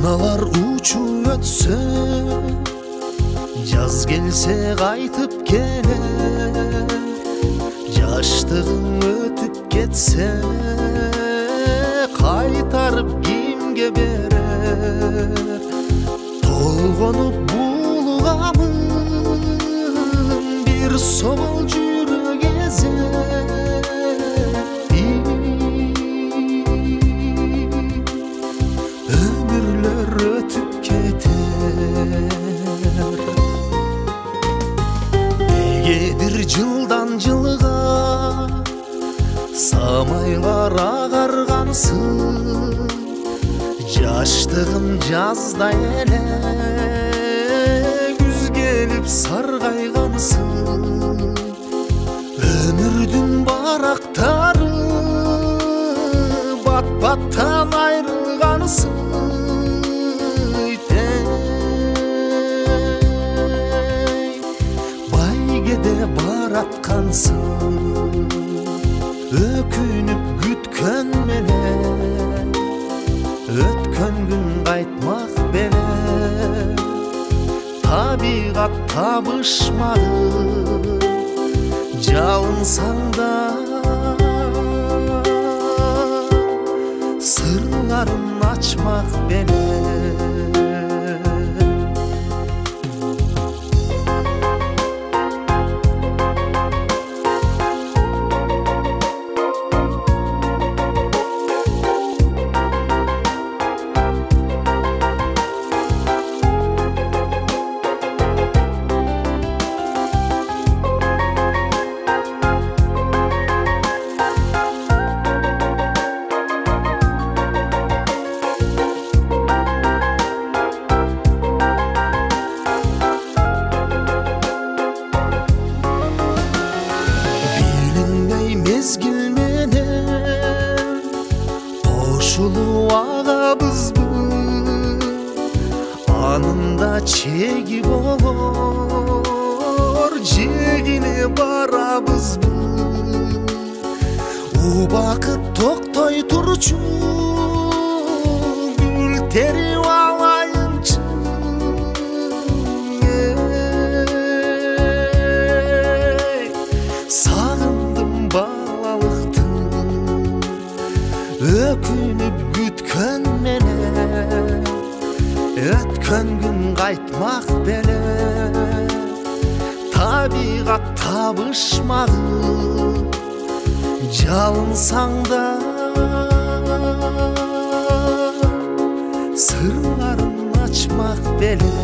Turnalar uçup ötse, yaz gelse qaytıp geler. Yaştığın ötüp getse, qaytarıp kimge berer? Tolgonup bulgamın bir sol jürek ezer. Ömürler ötüp keter. Negedir жылдан жылга самайлар агаргансың? Жаштыгым жазда эле күз келип саргайгансың. Өмүрдүн барактары бат-баттан айрылгансың. Байгеде бараткансың. Өкүнүп күткөн менен өткөн күн кайтмак беле. Табигат табышмады жалынсаң да, сырларын ачмак беле. Mezgil menен кошулуп агабызбы, анында чеги болор, жегине барабызбы. Убакыт токтой турчу, гүл терип алайынчы. Өкүнүп күткөн менен өткөн күн кайтмак беле. Табигат табышмагы жалынсаң да, сырларын ачмак беле.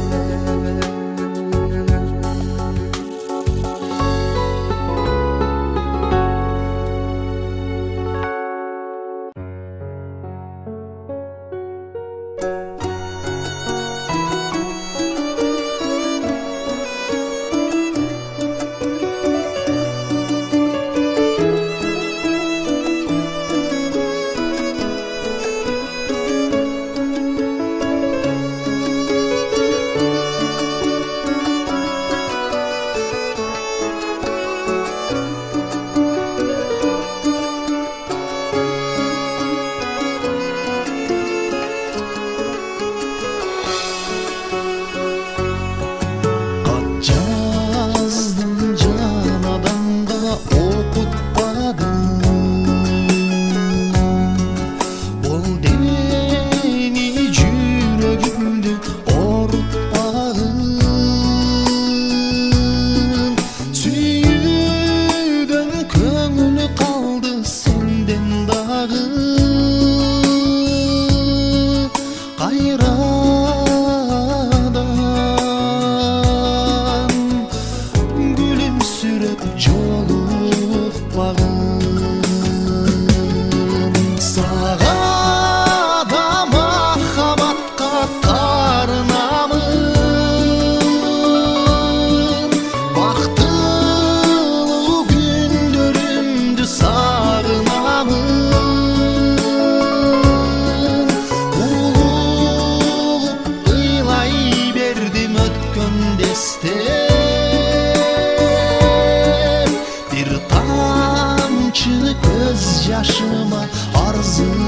yaşıma arzuladım.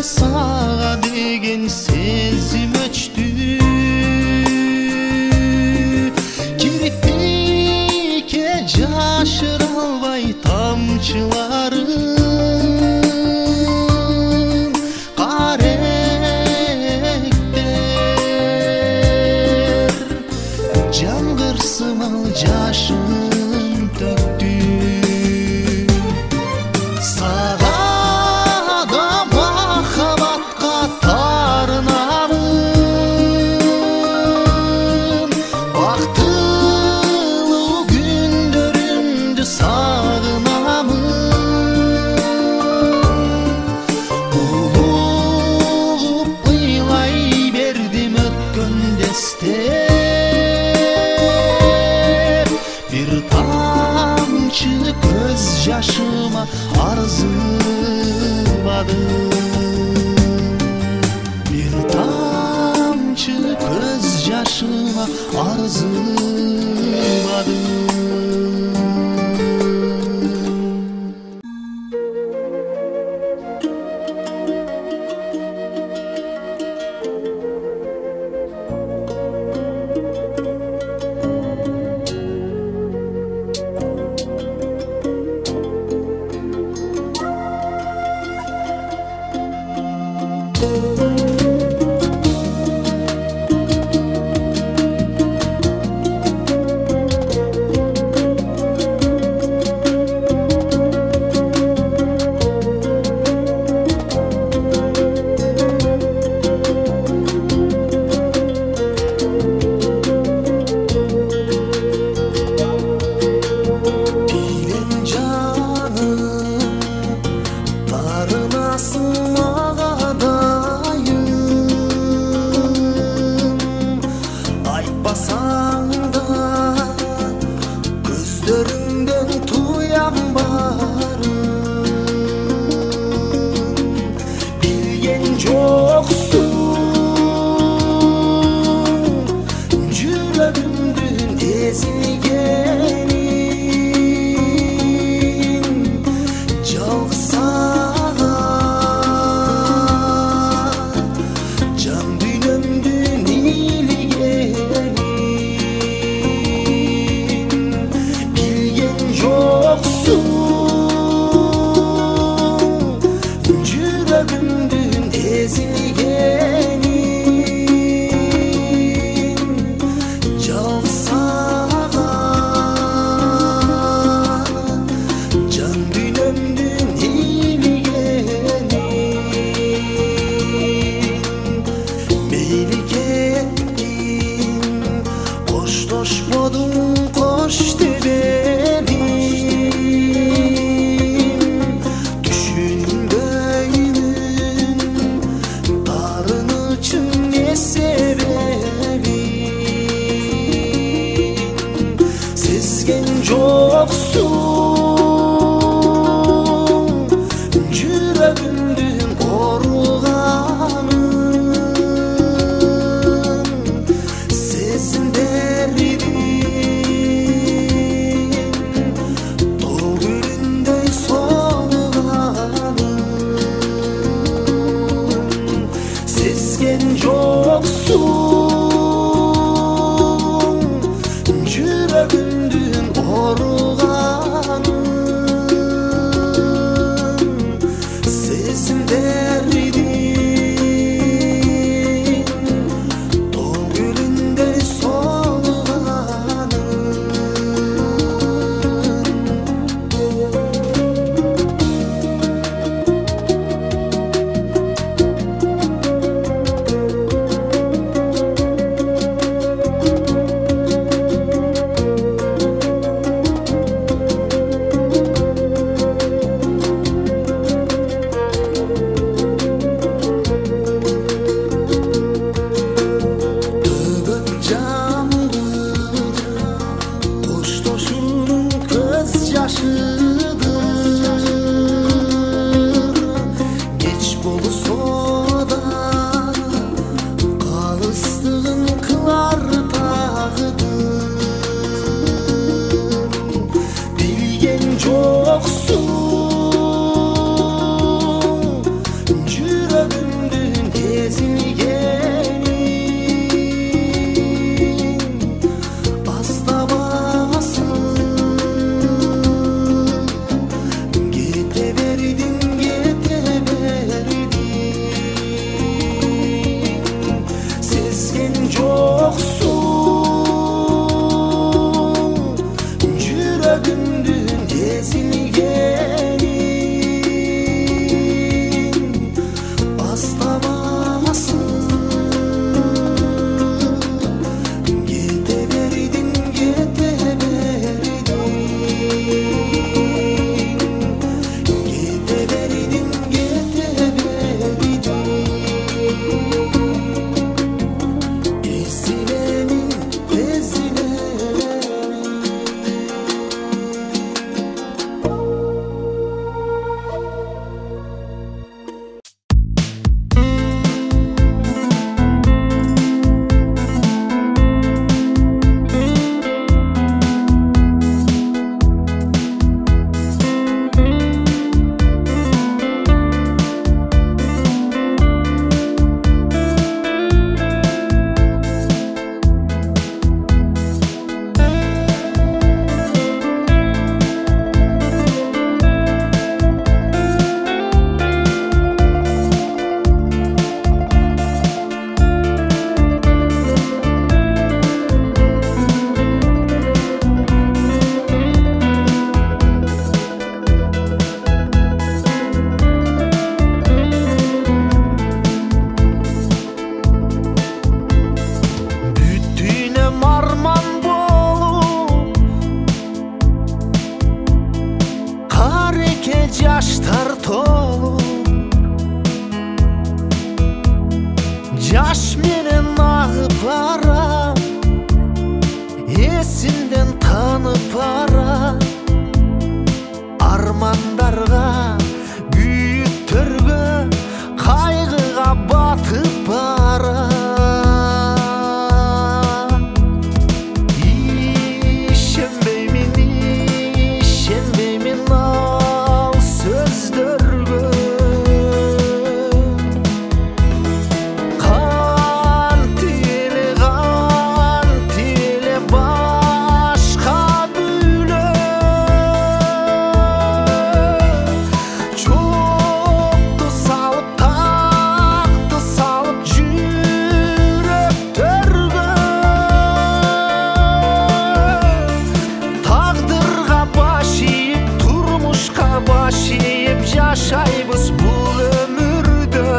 sağa деген сезим өчтü Kirpikке jaşıra alбай тамчыларын Каректер жаңгырсымал жашын төктü Bir tamçı göz yaşıma arzımadım Bir tamçı göz yaşıma arzımadım Жаш менен ағып бара, есімден танып бара, армандарға, күйіктерге, қайғыға батып бара. Işenbeymin al sözdөргө, жашайбыз бұл өмірді.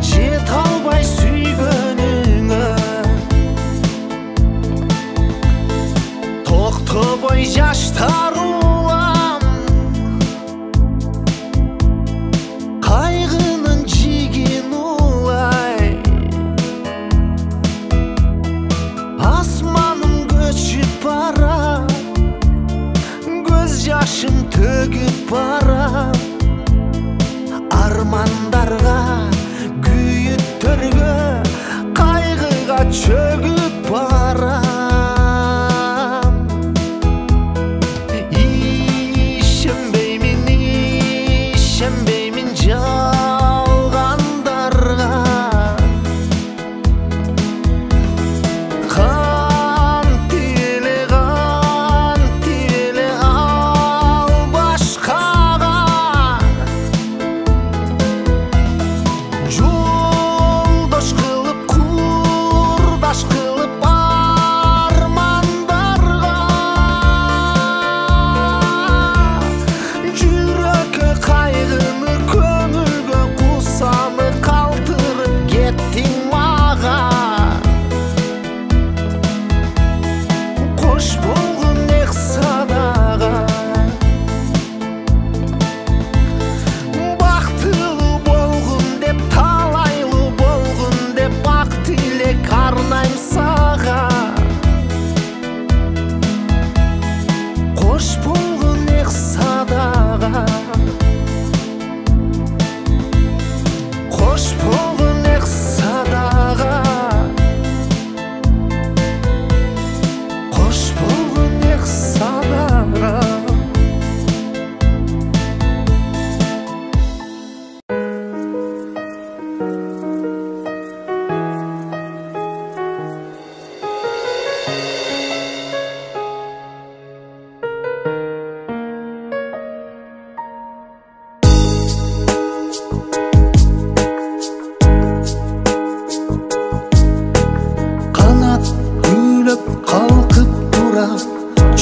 Жет албай сүйгөнүңө, токтобой жаштар улам, кайгынын жигин улай. Асманым көчүп бара, жашым төгіп бара, армандарға, күйіктерге, қайғыға чөгіп бара. Ишенбеймін жалғандарға,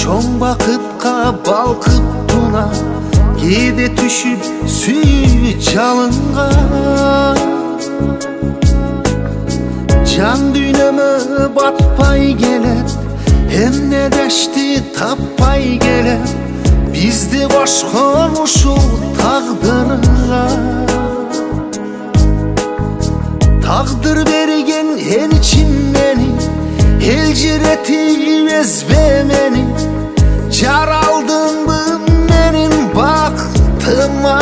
чоң бақытқа балқып туна, кейде түшіп сүйі жалынға. Жан дүйнөмө батпай келет, эмне дешти таппай келет, бизди кошкон ушул тагдырга. Тагдыр берген эл için мени, elciretip ezbe meni, jaraldın mı menin baktıma.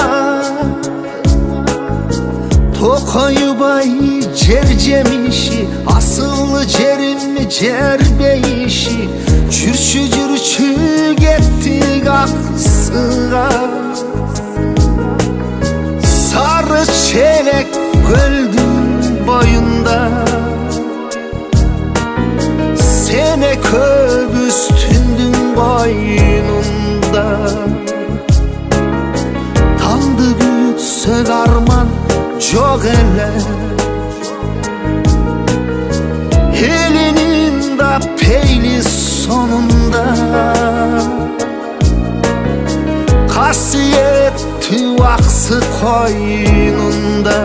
Tokoyubay cercemişi, asıllı cerim cerbeyişi, cürçü gettik aksıga. Sarı çelek göldün boyunda, sene köp üstündün boynunda. Tandı büyütsek arman çok eller, elinin de peyli sonunda. Kasiyetli aksı koynunda,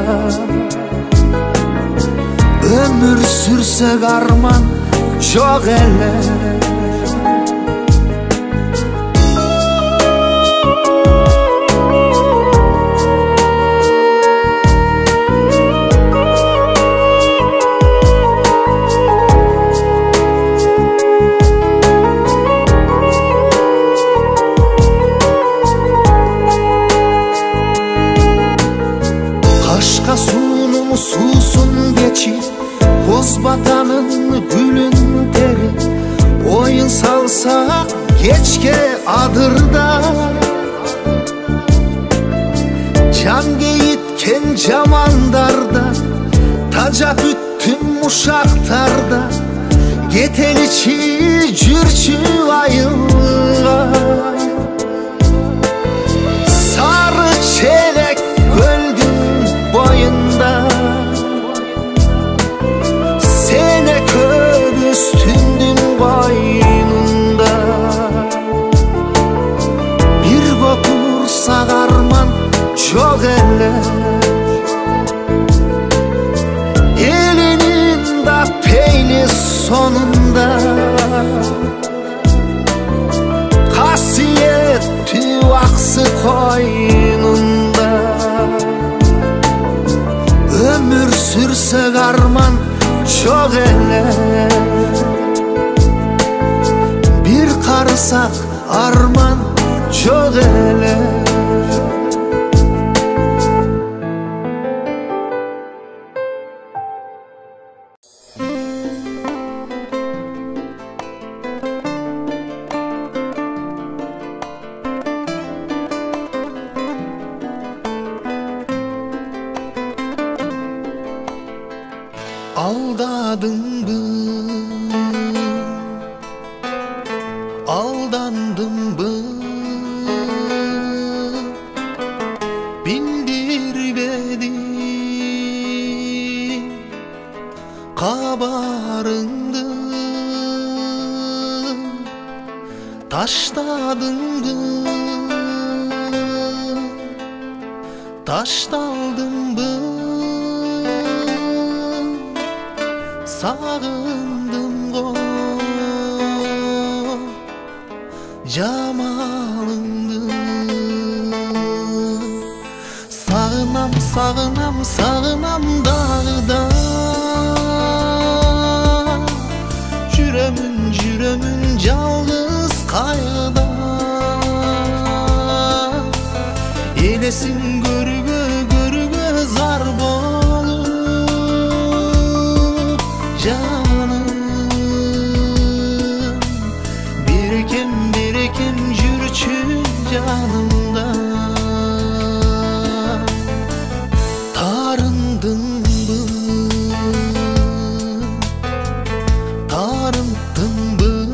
ömür sürsek arman çok eller. susun geçip Boz batanın gülün deri Oyun salsak geçke adırda Can geyitken camandarda Taca büttüm uşaktarda Geteliçi cürçü ayılga Sarı çelek gölgün boyunda Sene kör üstündün boynunda Bir kokur sağarman çok eller Elinin da peyni sonunda Kasiyet tüvaksı koynunda Ömür sürse arman çok eller Bir karısak arman çok eller Aldadın mı? Aldandım mı? Bindirmedin kabarındı Taşladın mı? Taşdaldın mı? Sağındım o camalındı Sağınam, sağınam, sağınam dağda Cüremün, cüremün calgız kaygıda Eylesin görüge, görüge zarb olup Canım birikim birikim cürçü canımda Tarındın mı? Tarındın mı?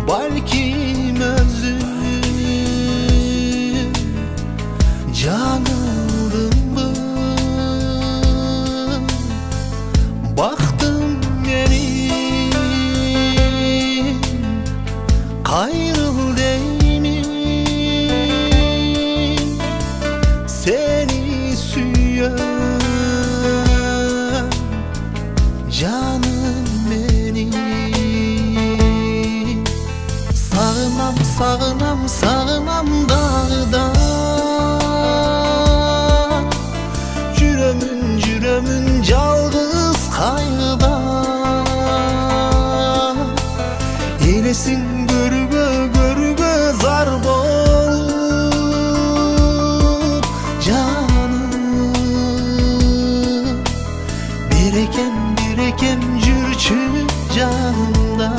Belki özüm canıldım mı? Baktım yerim kayrıl değilim Seni süyen canım benim Sağınam, sağınam, sağınam dağda Cüremün, cüremün calgız kaygıda Eylesin görüge, görüge zarb olup Canım biriken, biriken cürçü canımda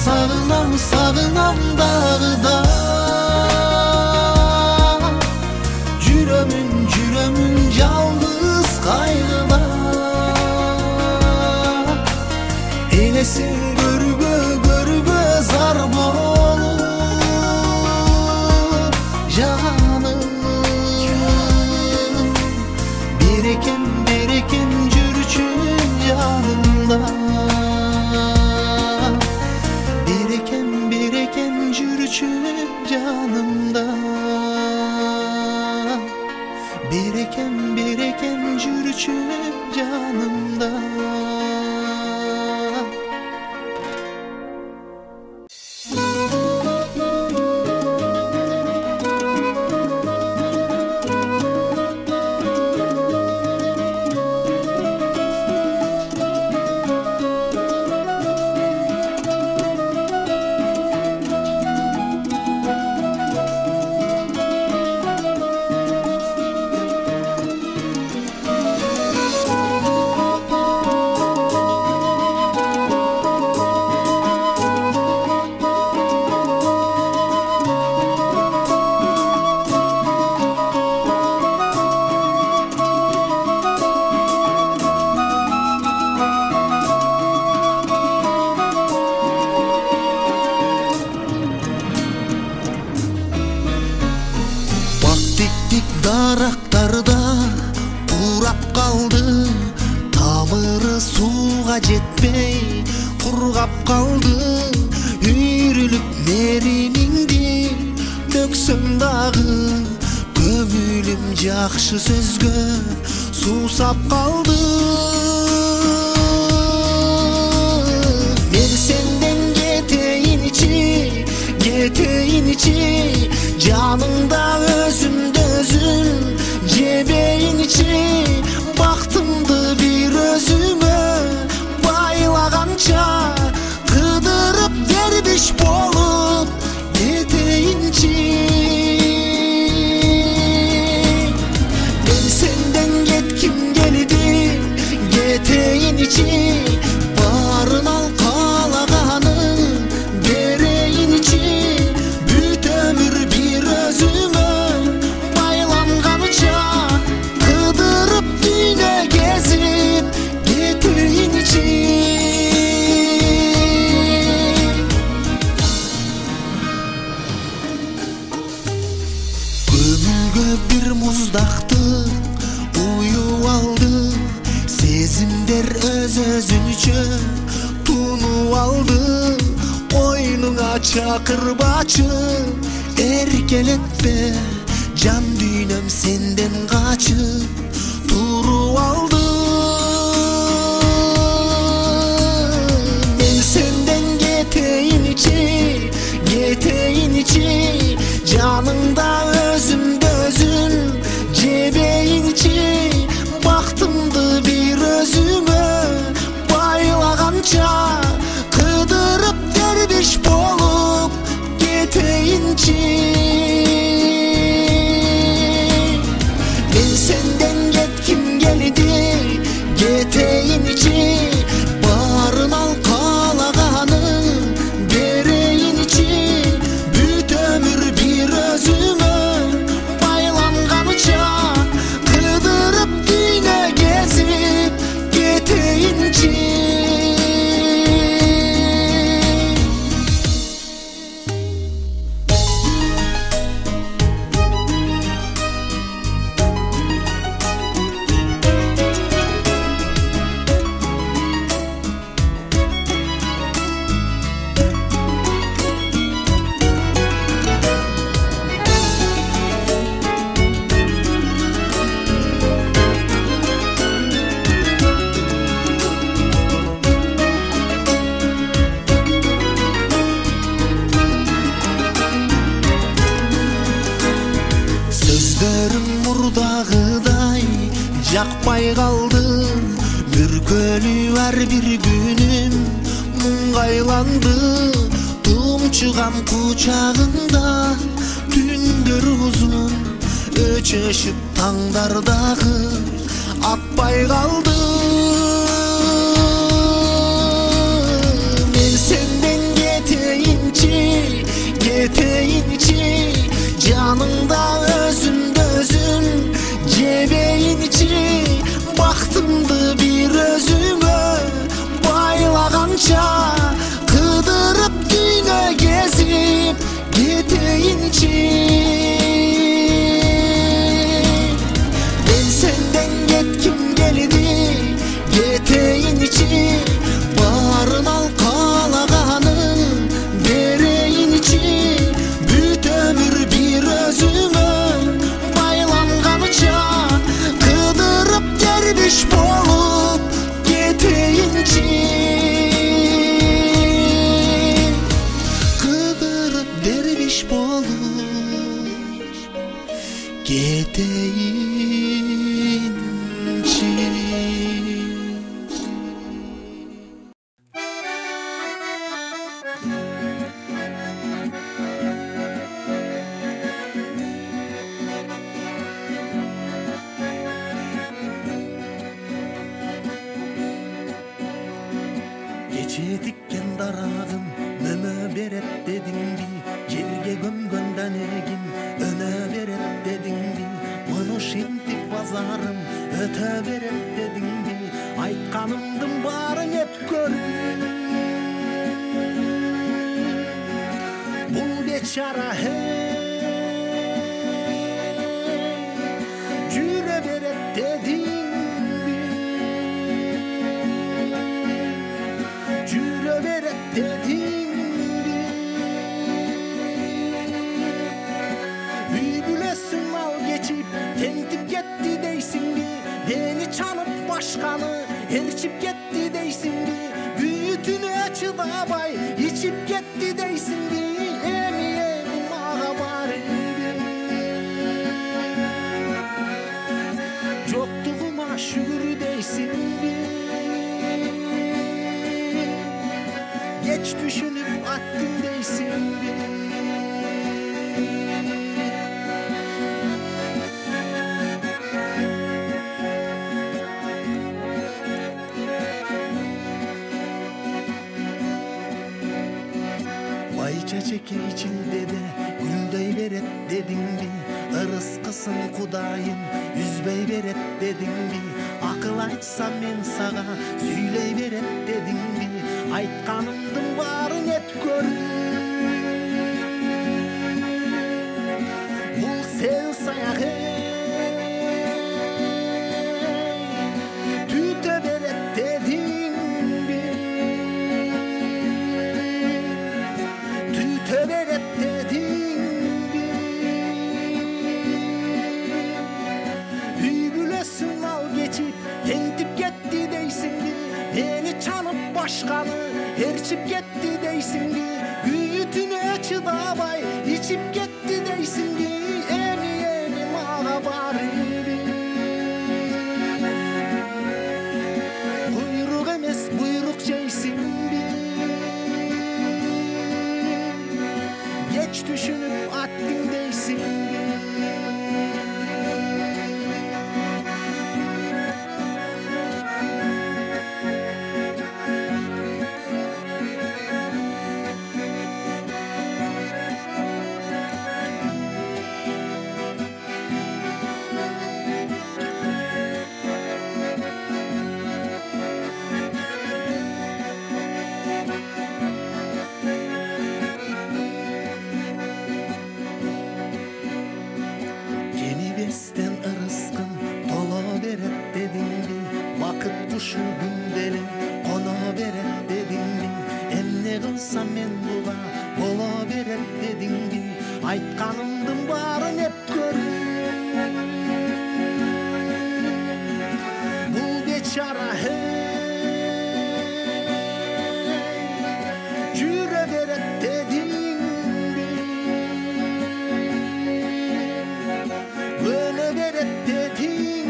Sağınam, sağınam dağda Cüremün, cüremün calgız kaygıda Eylesin görüge, görüge zarb olup Canım birikim, birikim cürçü canımda Biriken, biriken cürçü canımda Bir eken жүрчү жанымда. Дарактарда урап калды, тамыры сууга жетпей кургап калды. Үйрүлүп мериниңди төксөм дагы, көңүлүм жакшы сөзгө суусап калды. Мен сенден кетейинчи, жаныңда өзүмдө өзүм жебейинчи. Бактымды бир өзүмө байлаганча, кыдырып дербиш болуп кетейинчи. Мен сенден кетким келди, кетейинчи. Барын ал каалаганың берейинчи. Бүт өмүр бир өзүмө байланганча, кыдырып дүйнө кезип кетейинчи. Көңүлгө бир муздактык уюп алды, сезимдер өзүнчө тунуп алды. Койнуңа чакырбачы, эркелетпе, жан дүйнөм сенден качып туруп алды. Мен сенден кетейинчи, жаныңда өзүмдө өзүм жебейинчи. Бактымды бир өзүмө байлаганча, кыдырып дербиш болуп кетейинчи. Мен сенден кетким келди, кетейинчи. Барын ал каалаганың берейинчи. Бүт өмүр бир өзүмө байланганча, кыдырып дүйнө кезип кетейинчи. Сөздөрүң мурдагыдай жакпай калды, бүркөлүү ар бир күнүм муңга айланды. Тумчугам кучагыңда түндөр узун, өчөшүп таңдар дагы атпай калды. Мен сенден кетейинчи, жаныңда өзүмдө өзүм жебейинчи. Бактымды бир өзүмө байлаганча, кыдырып дүйнө кезип кетейинчи. Мен сенден кетким келди, кетейинчи. Барын ал каалаганың берейинчи. Бүт өмүр бир өзүмө байланганча, keteyinci. Keçe dikken darağım meme beret dedingdi, yerge gömgönden egin öne beret dedingdi, mını şintik pazarım öte beret dedingdi, aytkanımdın barın hep görün. Bul beçara hey, jüre beret dedingdi, jüre beret dedingdi. Büyülesin al geçip tentip gitti deysindi, beni çalıp başkanı erçip gitti deysindi, büyütünü açıda bay içip gitti deysindi, emi ağa bari yoktuğuma şükür deysindi. Geç düşünüp attın deysindi. Bayça çeki içinde de güldey beret dedingdi, ırıskısın kudayım üzbey beret dedingdi, akıl aytsam men sağa süyley beret dedingdi, aytkanımdın barın hep görün. Bul sen sayak tüte beret dedingdi, tüte beret dedingdi. Büyülesin al geçip tentip gitti deysindi, beni çalıp başkanı erçip gitti deysindi, büyütünü açıda bay içip gitti deysindi, emi ağa bari kuyruk emes buyruk ceysindi. Geç düşünüp attın deysindi. Besten ırıskın tola beret dedingdi, vakit kuşu gündeli kona beret dedingdi, emne kılsam men buga bola beret dedingdi, aytkanımdın barın hep görün. Bul beçara hey, jüre beret dedingdi, böyle beret dedingdi.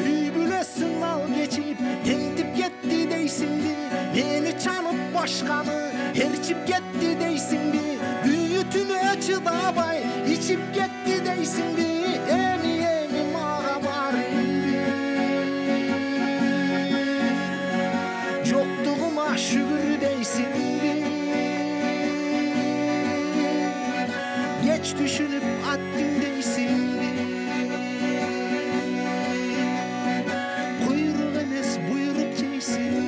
Büyülesin al geçip tentip gitti deysindi, beni çalıp başkanı erçip gitti deysindi, büyütünü açıda bay içip gitti deysindi, emi ağa bari yoktuğuma şükür deysindi. Geç düşünüp attın deysindi. Kuyruk emes buyruk ceysindi.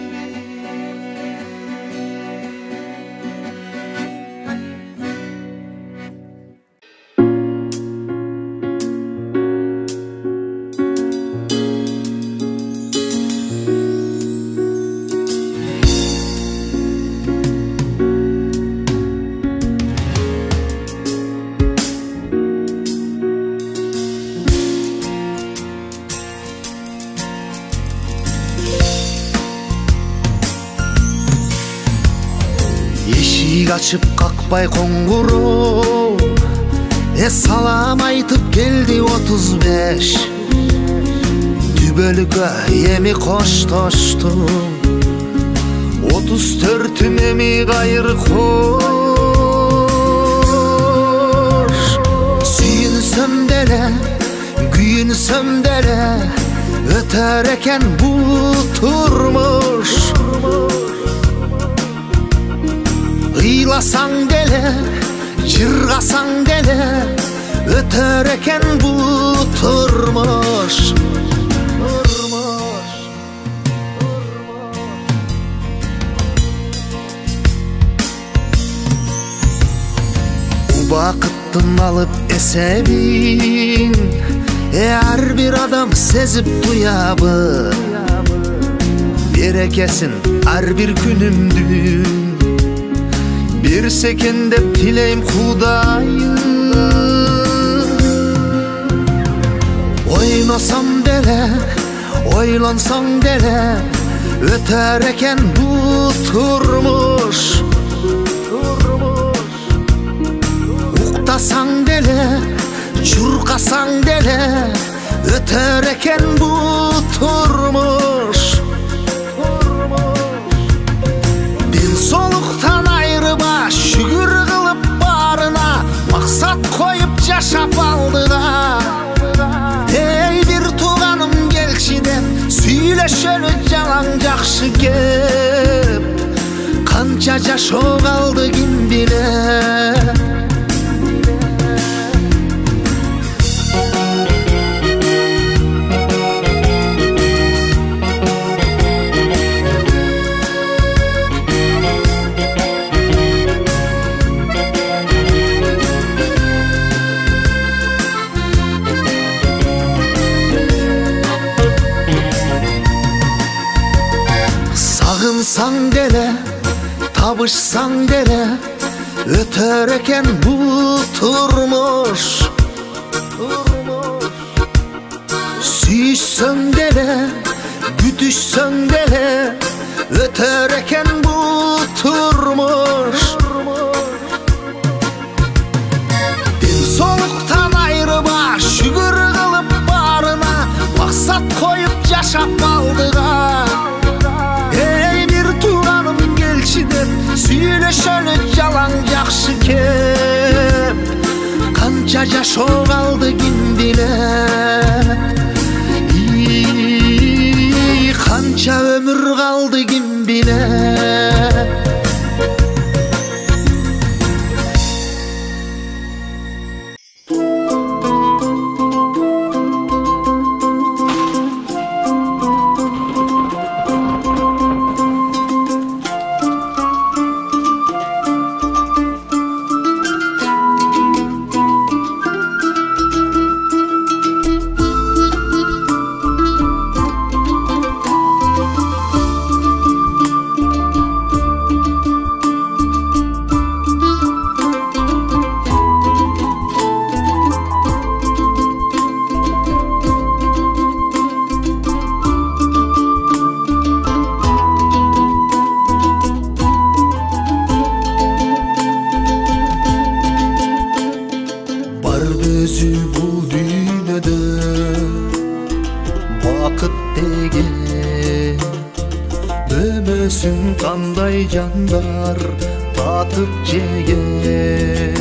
Açıp kalk Чаппай коңгуроо салам айтып келди 35. Түбөлүккө эми коштоштум 34 эми кайыр кош. Сүйүнсөм деле күйүнсөм деле өтөр экен бул турмуш. Ыйласаң деле жыргасаң деле өтөр экен бул турмуш. Убакыттын алып эсебин ар бир адам сезип туябы. Берекесин ар бир күнүмдүн берсекен деп тилейм Кудайым. Ойносом деле ойлонсоң деле өтөр экен бул турмуш. Уктасаң деле чуркасаң деле өтөр экен бул турмуш. Ден соолуктан айрыба шүгүр кылып барына максат коюп жашап алдыга. Эй бир тууганым келчи деп сүйлөшөлү жалаң жакшы кеп. Канча жашоо калды ким билет. Сагынсаң деле табышсаң деле өтөр экен бул турмуш. Сүйсөң деле күтүшсөң деле өтөр экен бул турмуш. Ден соолуктан айрыба шүгүр кылып барына максат коюп жашап алдыга. Сүйлөшөлү жалаң жакшы кеп. Канча жашоо калды ким билет. Канча өмүр калды ким билет. Өзү бул дүйнөдө бакыт деген өмөсүн кандай жандар татып жеген.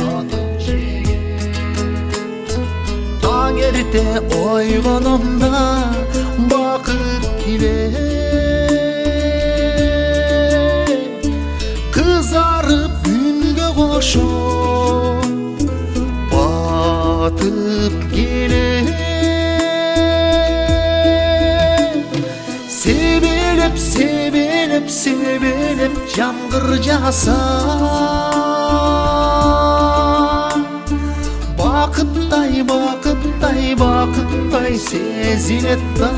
Таң эрте ойгономда бакыт тилеп кызарып күнгө кошоп батып келем. Себелеп, себелеп, себелеп жамгыр жаса бакыттай, бакыттай, бакыттай сезилет да.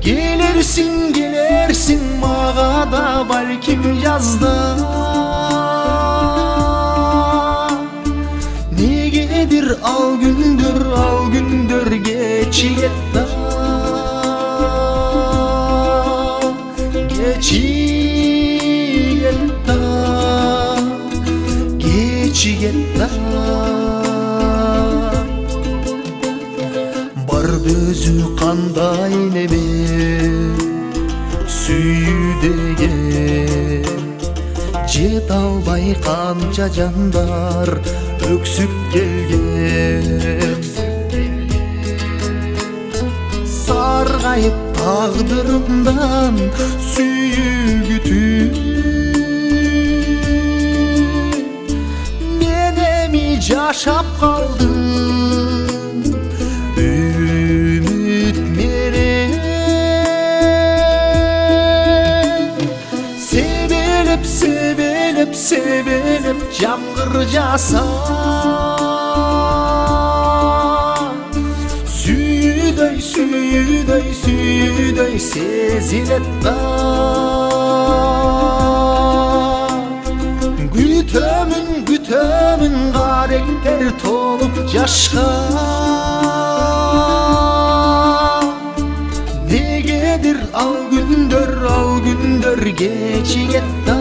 Келерсиң, келерсиң мага да балким жазда. Al gündür geçiyet da. Geçiyet жете албай канча жандар өксүп келген. Саргайып тагдырымдан сүйүгүтүп мен эми жашап калдым үмүт менен. Себелеп жамгыр жаса сүйүдөй сезилет да. Күтөмүн каректер толуп жашка. Негедир ал күндөр кечигет да.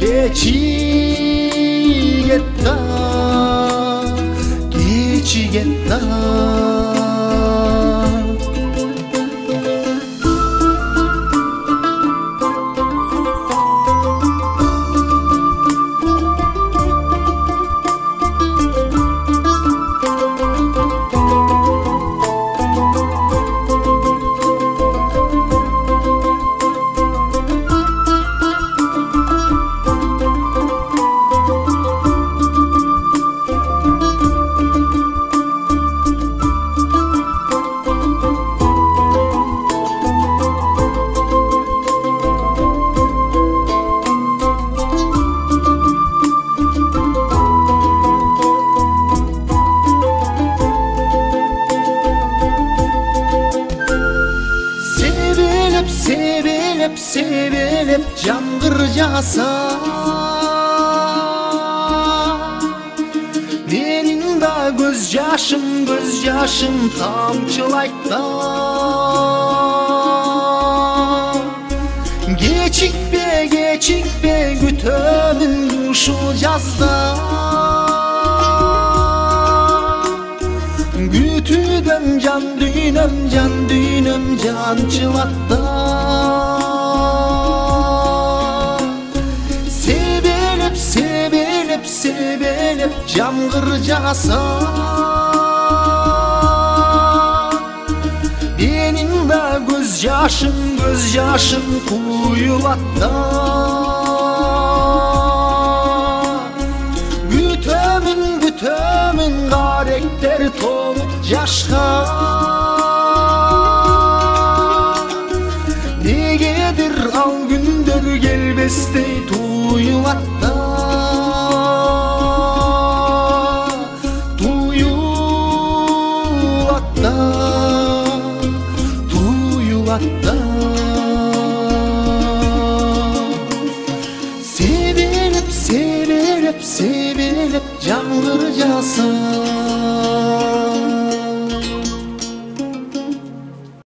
Geçigetta Себелеп жамгыр жаса менин да көз жашым тамчылайт да. Кечикпе күтөмүн ушул жазда. Күтүдөм жан дүйнөм жанчылат да. Себелеп жамгыр жаса менин да көз жашым куюлат да. Күтөмүн каректер толуп жашка. Негедир ал күндөр келбестей туюлат да. Себелеп жамгыр жаса